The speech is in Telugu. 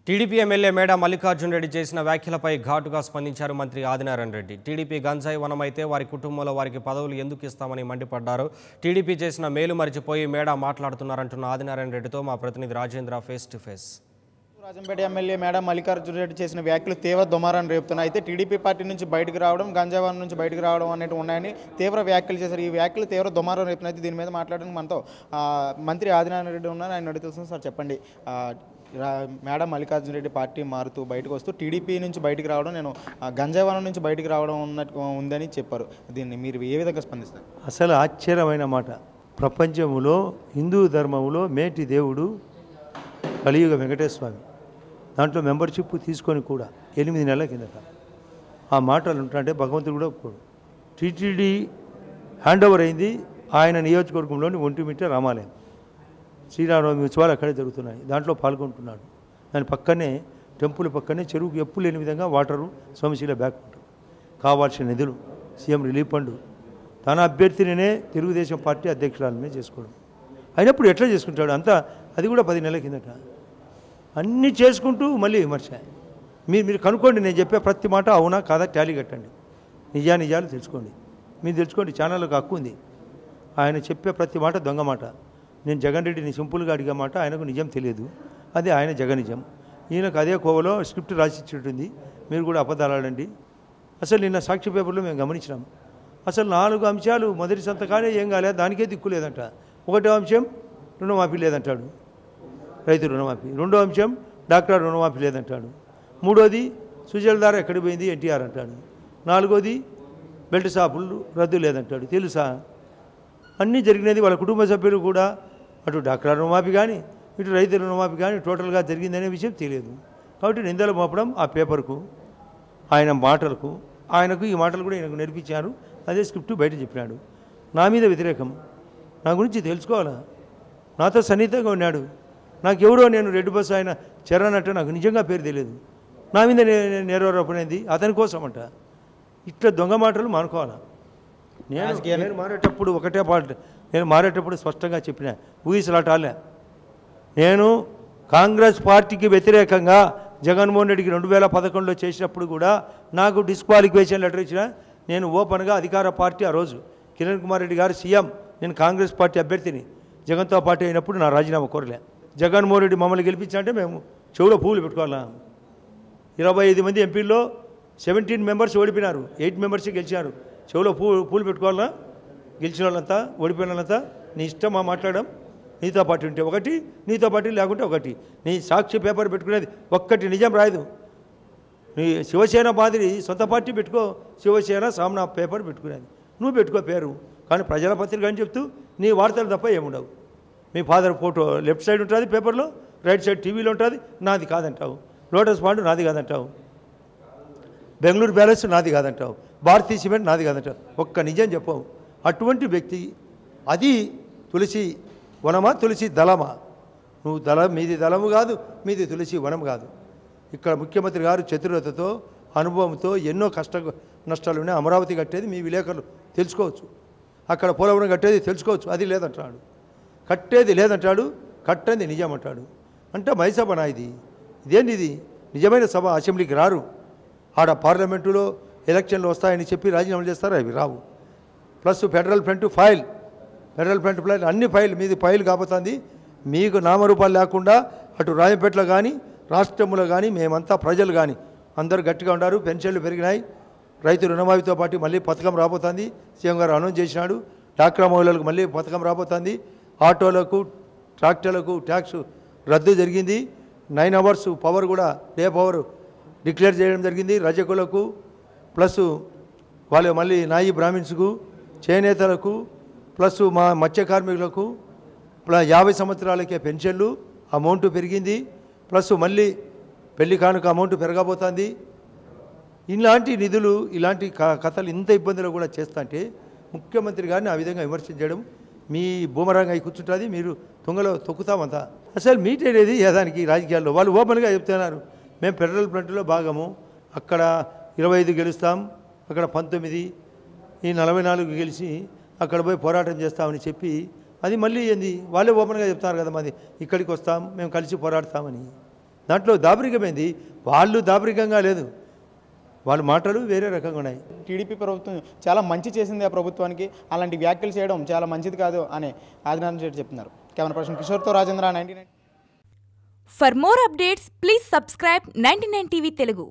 టీడీపీ ఎమ్మెల్యే మేడ మల్లికార్జున రెడ్డి చేసిన వ్యాఖ్యలపై ఘాటుగా స్పందించారు మంత్రి ఆదినారాయణ రెడ్డి. టీడీపీ గంజాయి వనమైతే వారి కుటుంబంలో వారికి పదవులు ఎందుకు ఇస్తామని మండిపడ్డారు. టీడీపీ చేసిన మేలు మరిచిపోయి మేడ మాట్లాడుతున్నారంటున్న ఆదినారాయణ రెడ్డితో మా ప్రతినిధి Rajendra face to face. Rajampet MLA మేడ మల్లికార్జున రెడ్డి చేసిన వ్యాఖ్యలు తీవ్ర దుమారాన్ని రేపుతున్నాయి. అయితే టీడీపీ పార్టీ నుంచి బయటకు రావడం, గంజాయి నుంచి బయటకు రావడం అనేవి ఉన్నాయని తీవ్ర వ్యాఖ్యలు చేశారు. ఈ వ్యాఖ్యలు తీవ్ర దుమారం రేపుతున్నాయి. దీని మీద మాట్లాడడానికి మనతో మంత్రి ఆదినారాయణ రెడ్డి ఉన్నారు. ఆయన అడిగి తెలుస్తుంది. సార్ చెప్పండి, మేడ మల్లికార్జున రెడ్డి పార్టీ మారుతూ బయటకు వస్తూ టీడీపీ నుంచి బయటకు రావడం, నేను గంజాయి నుంచి బయటకు రావడం ఉందని చెప్పారు. దీన్ని మీరు ఏ విధంగా స్పందిస్తారు? అసలు ఆశ్చర్యమైన మాట. ప్రపంచంలో హిందూ ధర్మంలో మేటి దేవుడు కలియుగ వెంకటేశ్వర స్వామి. దాంట్లో మెంబర్షిప్ తీసుకొని కూడా 8 నెలల కిందట ఆ మాటలు ఉంటాయంటే భగవంతుడు కూడా ఒప్పుకోడు. టీటీడీ హ్యాండ్ ఓవర్ అయింది ఆయన నియోజకవర్గంలోని ఒంటిమిట్ట రామాలయం. శ్రీరామనవమి ఉత్సవాలు అక్కడే జరుగుతున్నాయి. దాంట్లో పాల్గొంటున్నాడు. దాని పక్కనే టెంపుల్ పక్కనే చెరువుకు ఎప్పుడు లేని విధంగా వాటరు సోమశీల బ్యాక్ ఉంటుంది. కావాల్సిన నిధులు సీఎం రిలీఫ్ ఫండ్ తన అభ్యర్థినినే తెలుగుదేశం పార్టీ అధ్యక్షురాలనే చేసుకోవడం. అయినప్పుడు ఎట్లా చేసుకుంటాడు అంతా? అది కూడా 10 నెలల కిందట అన్నీ చేసుకుంటూ మళ్ళీ విమర్శ. మీరు కనుక్కోండి, నేను చెప్పే ప్రతి మాట అవునా కాదా టాలీ కట్టండి, నిజాలు తెలుసుకోండి. మీరు తెలుసుకోండి, ఛానళ్ళకు హక్కు ఉంది. ఆయన చెప్పే ప్రతి మాట దొంగ మాట. నేను జగన్ రెడ్డిని సింపుల్గా అడిగే మాట ఆయనకు నిజం తెలియదు, అదే ఆయన జగనిజం. ఈయనకు అదే కోవలో స్క్రిప్ట్ రాసిచ్చుంటుంది. మీరు కూడా అబద్ధాలు ఆడండి. అసలు నిన్న సాక్షి పేపర్లో మేము గమనించినాం. అసలు 4 అంశాలు మొదటి సంతకాలే ఏం కాలేదు, దానికే దిక్కు లేదంట. 1వ అంశం రుణమాఫీ లేదంటాడు, రైతు రుణమాఫీ. 2వ అంశం డాక్టర్ రుణమాఫీ లేదంటాడు. 3వది సుజలధార ఎక్కడికి పోయింది ఎన్టీఆర్ అంటాడు. 4వది బెల్ట్ షాపులు రద్దు లేదంటాడు. తెలుసా? అన్నీ జరిగినది వాళ్ళ కుటుంబ సభ్యులు కూడా అటు డాక్టర్ రుణమాఫీ కానీ ఇటు రైతు రుణమాఫీ కానీ టోటల్గా జరిగిందనే విషయం తెలియదు. కాబట్టి నిందలు మోపడం ఆ పేపర్కు, ఆయన మాటలకు, ఆయనకు ఈ మాటలు కూడా ఈయనకు నేర్పించారు. అదే స్క్రిప్ట్ బయట చెప్పినాడు. నా మీద వ్యతిరేకం, నా గురించి తెలుసుకోవాలా? నాతో సన్నిహితంగా ఉన్నాడు. నాకు ఎవరో, నేను రెడ్ బస్ ఆయన చరణ్ అంటే నాకు నిజంగా పేరు తెలియదు. నా మీద నేరారోపణైంది అతని కోసం అంట. ఇట్లా దొంగ మాటలు మానుకోవాలా? నేను మారేటప్పుడు ఒకటే పాట, నేను మారేటప్పుడు స్పష్టంగా చెప్పిన, ఊగిసలాటాలే. నేను కాంగ్రెస్ పార్టీకి వ్యతిరేకంగా జగన్మోహన్ రెడ్డికి 2011లో చేసినప్పుడు కూడా నాకు డిస్క్వాలిఫికేషన్ లెటర్ ఇచ్చిన. నేను ఓపెన్గా అధికార పార్టీ ఆ రోజు కిరణ్ కుమార్ రెడ్డి గారు సీఎం, నేను కాంగ్రెస్ పార్టీ అభ్యర్థిని, జగన్తో పార్టీ అయినప్పుడు నా రాజీనామా కోరలే. జగన్మోహన్ రెడ్డి మమ్మల్ని గెలిపించాలంటే మేము చెవులో పూలు పెట్టుకోవాలా? 25 మంది ఎంపీల్లో 17 మెంబర్స్ ఓడిపోయినారు, 8 మెంబర్స్ గెలిచారు. చెవులో పూలు పెట్టుకోవాలా? గెలిచిన వాళ్ళంతా ఓడిపోయిన వాళ్ళంతా నీ ఇష్టమా మాట్లాడడం? నీతో పార్టీ ఉంటే ఒకటి, నీతో పార్టీ లేకుంటే ఒకటి. నీ సాక్షి పేపర్ పెట్టుకునేది ఒక్కటి నిజం రాయదు. నీ శివసేన మాదిరి సొంత పార్టీ పెట్టుకో, శివసేన సామ్నా పేపర్ పెట్టుకునేది నువ్వు పెట్టుకో పేరు. కానీ ప్రజల పత్రిక అని చెప్తూ నీ వార్తలు తప్ప ఏముండవు. మీ ఫాదర్ ఫోటో లెఫ్ట్ సైడ్ ఉంటుంది పేపర్లో, రైట్ సైడ్ టీవీలో ఉంటుంది. నాది కాదంటావు. లోటస్ పాండ్ నాది కాదంటావు. బెంగళూరు బ్యాలెన్స్ నాది కాదంటావు. భారతీయ సిమెంట్ నాది కాదంటావు. ఒక్క నిజం చెప్పవు. అటువంటి వ్యక్తి అది తులసి వనమా, తులసి దళమా? నువ్వు మీది దళము కాదు, మీది తులసి వనం కాదు. ఇక్కడ ముఖ్యమంత్రి గారు చతురతతో, అనుభవంతో ఎన్నో నష్టాలు ఉన్నాయి. అమరావతి కట్టేది మీ విలేకరులు తెలుసుకోవచ్చు, అక్కడ పోలవరం కట్టేది తెలుసుకోవచ్చు. అది లేదంటాడు, కట్టేది లేదంటాడు, కట్టేది నిజం అంటాడు. అంటే మైసభనా ఇది? ఇదేంటి ఇది? నిజమైన సభ. అసెంబ్లీకి రారు. ఆడ పార్లమెంటులో ఎలక్షన్లు వస్తాయని చెప్పి రాజీనామాలు చేస్తారు, అవి రావు. ప్లస్ ఫెడరల్ ఫ్రంట్ ఫైల్ అన్ని మీది ఫైల్ కాబోతుంది. మీకు నామరూపాలు లేకుండా అటు రాజంపేటలో కానీ రాష్ట్రంలో కానీ మేమంతా ప్రజలు కానీ అందరూ గట్టిగా ఉన్నారు. పెన్షన్లు పెరిగినాయి. రైతు రుణమాఫీతో పాటు మళ్ళీ పథకం రాబోతుంది. సీఎం గారు అనౌన్స్ చేసినాడు. డాక్రా మహిళలకు మళ్ళీ పథకం రాబోతుంది. ఆటోలకు, ట్రాక్టర్లకు ట్యాక్స్ రద్దు జరిగింది. 9 అవర్స్ పవర్ కూడా డే పవర్ డిక్లేర్ చేయడం జరిగింది రజకులకు. ప్లస్ వాళ్ళు మళ్ళీ నాయి బ్రాహ్మిన్స్కు, చేనేతలకు, ప్లస్ మా మత్స్య కార్మికులకు 50 సంవత్సరాలకే పెన్షన్లు అమౌంట్ పెరిగింది. ప్లస్ మళ్ళీ పెళ్లి కానుక అమౌంట్ పెరగబోతుంది. ఇలాంటి నిధులు, ఇలాంటి కథలు ఇంత ఇబ్బందులు కూడా చేస్తుంటే ముఖ్యమంత్రి గారిని ఆ విధంగా విమర్శించడం మీ బూమరాంగ్ అయి కూర్చుంటుంది. మీరు తుంగలో తొక్కుతామంతా. అసలు మీటేది ఏదానికి రాజకీయాల్లో? వాళ్ళు ఓపెన్గా చెప్తున్నారు, మేము ఫెడరల్ ఫ్రంట్లో భాగము, అక్కడ 25 గెలుస్తాం, అక్కడ 19, ఈ 44 గెలిచి అక్కడ పోయి పోరాటం చేస్తామని చెప్పి అది మళ్ళీ ఏంది? వాళ్ళే ఓపెన్గా చెప్తారు కదా, మాది ఇక్కడికి వస్తాం, మేము కలిసి పోరాడతామని. దాంట్లో దాపరికమైంది. వాళ్ళు దాపరికంగా లేదు, వాళ్ళ మాటలు వేరే రకంగా ఉన్నాయి. టీడీపీ ప్రభుత్వం చాలా మంచి చేసింది ఆ ప్రభుత్వానికి, అలాంటి వ్యాఖ్యలు చేయడం చాలా మంచిది కాదు అని ఆదినారాయణ రెడ్డి చెప్తున్నారు. కెమెరా పర్సన్ కిషోర్తో Rajendra, 99. For more updates, please subscribe 99 TV Telugu.